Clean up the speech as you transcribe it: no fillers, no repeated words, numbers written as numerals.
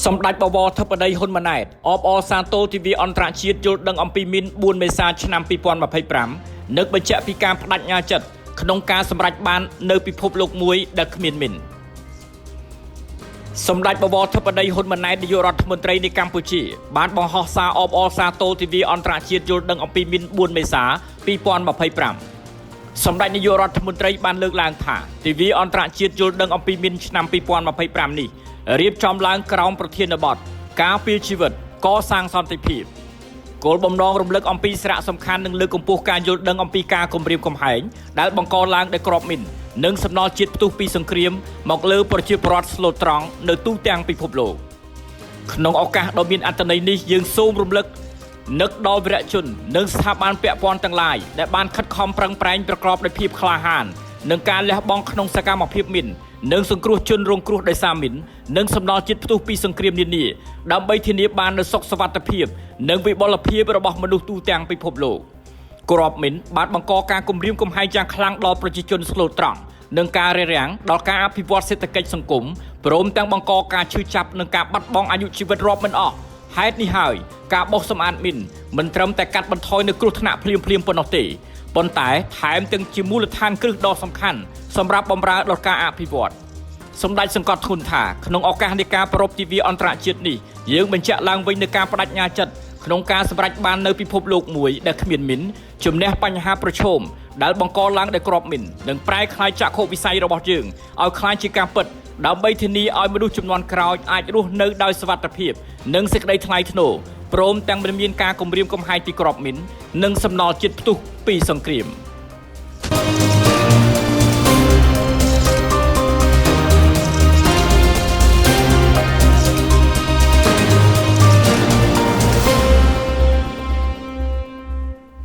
សម្ដេចបវរធិបតីហ៊ុនម៉ាណែតអបអរសាទរទិវាអន្តរជាតិយល់ដឹងអំពីមីន4មេសាឆ្នាំ2025នឹកបញ្ជាក់ពីការបដិញ្ញាចិត្តក្នុងការសម្រេចបាននៅពិភពលោកមួយដែលគ្មានមីនសម្ដេចបវរធិបតីហ៊ុនម៉ាណែតនាយករដ្ឋមន្ត្រីនៃកម្ពុជាបានបង្ហោះសារអបអរសាទរទិវាអន្តរជាតិយល់ដឹងអំពីមីន4មេសា2025សម្ដេចនាយករដ្ឋមន្ត្រីបានលើកឡើងថាទិវាអន្តរជាតិយល់ដឹងអំពីមីនឆ្នាំ2025នេះរៀបចំឡើងក្រោមប្រធានបទការពារជីវិតកសាងសន្តិភាពគោលបំណងរំលឹកអំពីសារៈសំខាន់និងលើកកម្ពស់ការយល់ដឹងអំពីការគំរាមកំហែងដែលបង្កឡើងដោយគ្រាប់មីននិងសំណល់ជាតិផ្ទុះពីសង្គ្រាមមកលើប្រជាពលរដ្ឋស្លូតត្រង់នៅទូទាំងពិភពលោកក្នុងឱកាសដ៏មានអត្ថន័យនេះយើងសូមរំលឹកនឹកដល់វីរៈជននិងស្ថាប័នពាក់ព័ន្ធទាំងឡាយដែលបានខិតខំប្រឹងប្រែងប្រកបដោយភាពក្លាហាននិងការលះបង់ក្នុងសកម្មភាពមីននិងសង្គ្រោះជនរងគ្រោះដោយសារមីននិងសំណល់ជាតិផ្ទុះពីសង្គ្រាមនានាដើម្បីធានាបាននូវសុខសុវត្ថិភាពនិងវិបុលភាពរបស់មនុស្សទូទាំងពិភពលោកគ្រាប់មីនបានបង្កការគំរាមកំហែងយ៉ាងខ្លាំងដល់ប្រជាជនស្លូតត្រង់និងការរារាំងដល់ការអភិវឌ្ឍសេដ្ឋកិច្ចសង្គមព្រមទាំងបង្កការឈឺចាប់និងការបាត់បង់អាយុជីវិតរាប់មិនអស់ហេតុនេះហើយការបោះសម្អាតមីនមិនត្រឹមតែកាត់បន្ថយនូវគ្រោះថ្នាក់ភ្លាមប៉ុណ្ណោះទេប៉ុន្តែថែមទាំងជាមូលដ្ឋានគ្រឹះដ៏សំខាន់សម្រាប់បម្រើដល់ការអភិវឌ្ឍសម្ដេចសង្កត់ធ្ងន់ថាក្នុងឱកាសនៃការប្រារព្ធទិវាអន្តរជាតិនេះយើងបញ្ជាក់ឡើងវិញនូវការបដិញ្ញាចិត្តក្នុងការសម្រេចបាននៅពិភពលោកមួយដែលគ្មានមីនជំនះបញ្ហាប្រឈមដែលបង្កឡើងដោយគ្រាប់មីននិងប្រែក្លាយចក្ខុវិស័យរបស់យើងឲ្យក្លាយជាការពិតដើម្បីធានាឲ្យមនុស្សជំនាន់ក្រោយអាចរស់នៅដោយសុវត្ថិភាពនិងសេចក្តីថ្លៃថ្នូរព្រមទាំងមិនមានការគំរាមកំហែងពីគ្រាប់មីននិងសំណល់ជាតិផ្ទុះពីសង្គ្រាម